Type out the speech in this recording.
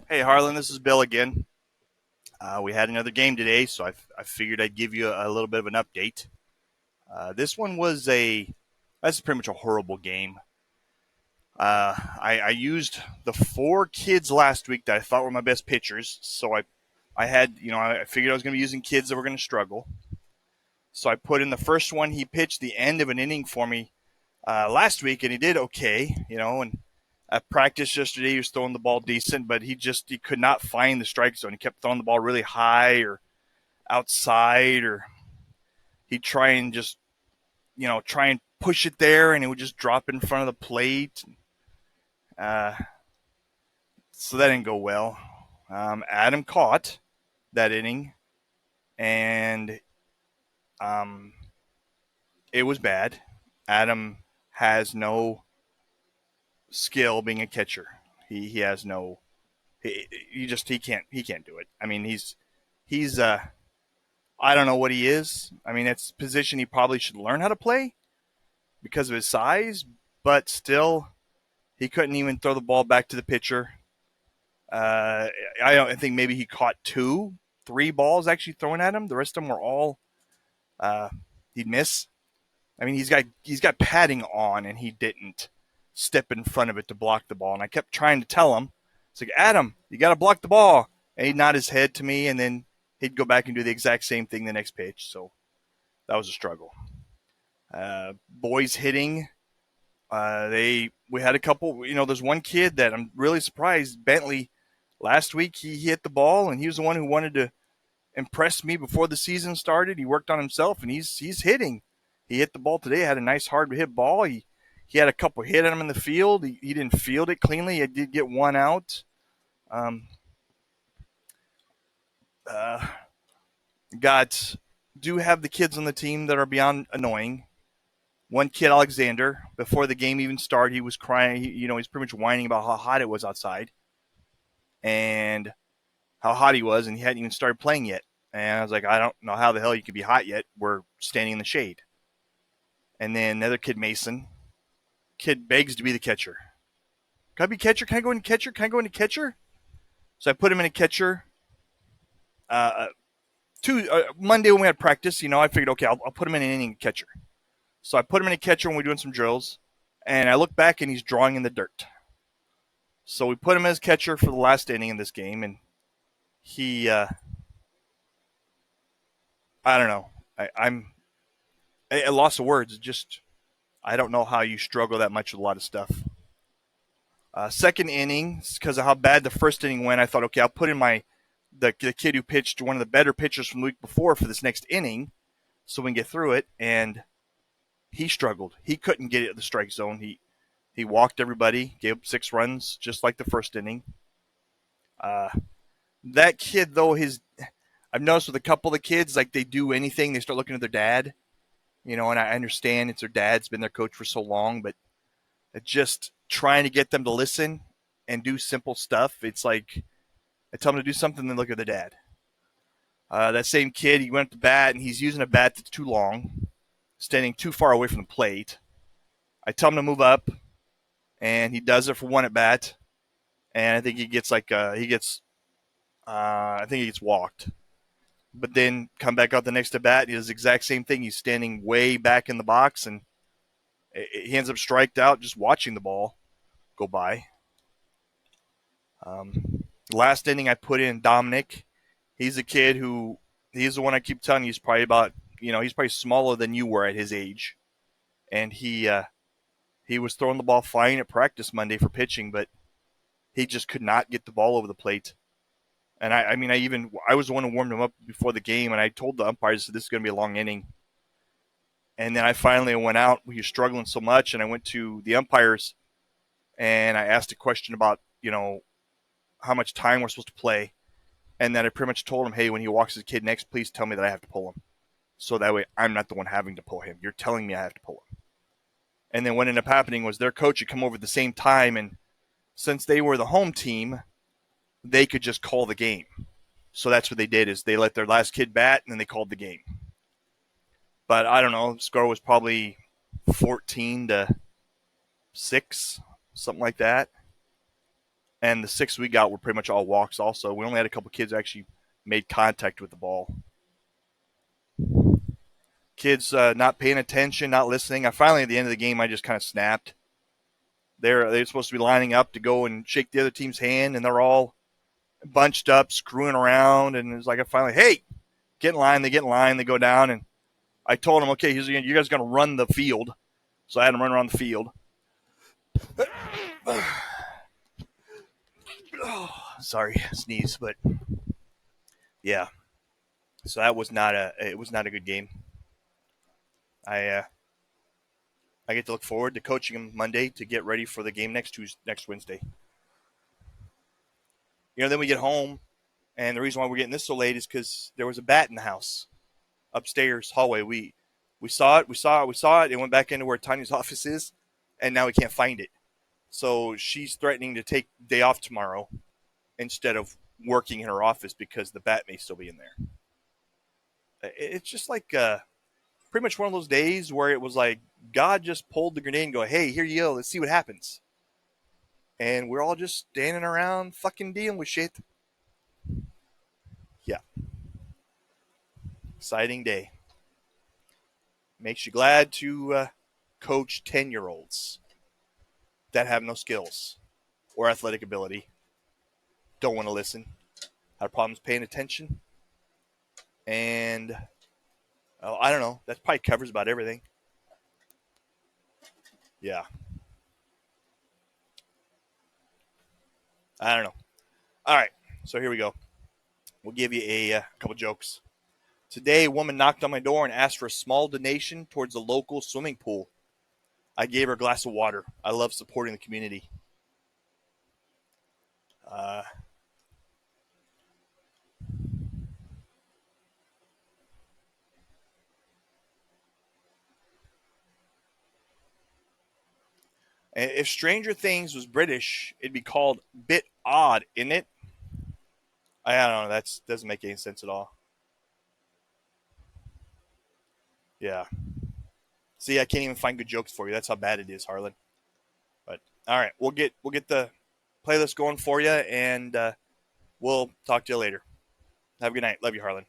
Hey Harlan, this is Bill again. We had another game today, so I figured I'd give you a little bit of an update. This one was that's pretty much a horrible game. I used the four kids last week that I thought were my best pitchers, so I had, I figured I was going to be using kids that were going to struggle. So I put in the first one. He pitched the end of an inning for me last week, and he did okay, and at practice yesterday, he was throwing the ball decent, but he could not find the strike zone. He kept throwing the ball really high or outside, or he'd try and just try and push it there, and it would just drop in front of the plate. Uh, so that didn't go well. Adam caught that inning, and um, it was bad. Adam has no skill being a catcher. He has no. He can't do it. I mean he's I don't know what he is. I mean, it's a position he probably should learn how to play because of his size, but still, he couldn't even throw the ball back to the pitcher. I think maybe he caught three balls actually thrown at him. The rest of them were all uh, he'd miss. I mean, he's got padding on, and he didn't step in front of it to block the ball. And I kept trying to tell him, it's like, Adam, you got to block the ball. And he'd nod his head to me, and then he'd go back and do the exact same thing the next pitch. So that was a struggle. Boys hitting. We had a couple. There's one kid that I'm really surprised. Bentley, last week he hit the ball, and he was the one who wanted to impress me before the season started. He worked on himself, and he's hitting. He hit the ball today. Had a nice hard hit ball. He had a couple hit on him in the field. He didn't field it cleanly. He did get one out. Um, uh, got do have the kids on the team that are beyond annoying. One kid, Alexander, before the game even started, he was crying. He's pretty much whining about how hot it was outside and how hot he was, and he hadn't even started playing yet. And I was like, I don't know how the hell you could be hot yet. We're standing in the shade. And then another kid, Mason, kid begs to be the catcher. Can I be catcher? Can I go into catcher? Can I go into catcher? So I put him in a catcher. Uh, Monday when we had practice, I figured, okay, I'll put him in an inning catcher. So I put him in a catcher when we were doing some drills, and I look back and he's drawing in the dirt. So we put him as catcher for the last inning in this game, and he, I don't know, I'm at a loss of words. Just I don't know how you struggle that much with a lot of stuff. Second inning, because of how bad the first inning went, I thought, okay, I'll put in the kid who pitched one of the better pitchers from the week before for this next inning, so we can get through it. And he struggled. He couldn't get it at the strike zone. He walked everybody, gave up 6 runs, just like the first inning. That kid, though, I've noticed with a couple of the kids, like they do anything, they start looking at their dad, and I understand it's their dad's been their coach for so long, but just trying to get them to listen and do simple stuff. It's like I tell them to do something, then look at their dad. That same kid, he went to bat, and he's using a bat that's too long, standing too far away from the plate. I tell him to move up, and he does it for one at bat, and I think he gets I think he gets walked. But then come back out the next at bat, he does the exact same thing. He's standing way back in the box, and he ends up striked out just watching the ball go by. Last inning, I put in Dominic. He's a kid he's the one I keep telling you he's probably about, he's probably smaller than you were at his age. And he was throwing the ball fine at practice Monday for pitching, but he just could not get the ball over the plate. And I was the one who warmed him up before the game, and I told the umpires that this is going to be a long inning. And then I finally went out. He was struggling so much, and I went to the umpires, and I asked a question about, how much time we're supposed to play. And then I pretty much told him, hey, when he walks his kid next, please tell me that I have to pull him. So that way I'm not the one having to pull him. You're telling me I have to pull him. And then what ended up happening was their coach had come over at the same time, and since they were the home team, they could just call the game. So that's what they did, is they let their last kid bat, and then they called the game. But I don't know, the score was probably 14-6, something like that. And the 6 we got were pretty much all walks. Also, we only had a couple kids who actually made contact with the ball. Kids not paying attention, not listening. I finally at the end of the game, I just kind of snapped. They're supposed to be lining up to go and shake the other team's hand, and they're all bunched up, screwing around. And it's like I finally, hey, get in line. They get in line. They go down, and I told them, okay, you guys are going to run the field. So I had them run around the field. Sorry, sneeze, but yeah. So that was not a good game. I I get to look forward to coaching them Monday to get ready for the game next Wednesday. Then we get home, and the reason why we're getting this so late is because there was a bat in the house upstairs hallway. We saw it. It went back into where Tanya's office is, and now we can't find it. So she's threatening to take day off tomorrow instead of working in her office because the bat may still be in there. It's just like pretty much one of those days where it was like God just pulled the grenade and go, hey, here you go, let's see what happens. And we're all just standing around fucking dealing with shit. Yeah. Exciting day. Makes you glad to coach 10-year-olds that have no skills or athletic ability, don't want to listen, have problems paying attention, and I don't know. That probably covers about everything. Yeah. I don't know. All right. So here we go. We'll give you a couple jokes. Today, a woman knocked on my door and asked for a small donation towards the local swimming pool. I gave her a glass of water. I love supporting the community. If Stranger Things was British, it'd be called Bit Odd, isn't it? I don't know. That doesn't make any sense at all. Yeah. See, I can't even find good jokes for you. That's how bad it is, Harlan. But all right, we'll get the playlist going for you, and we'll talk to you later. Have a good night. Love you, Harlan.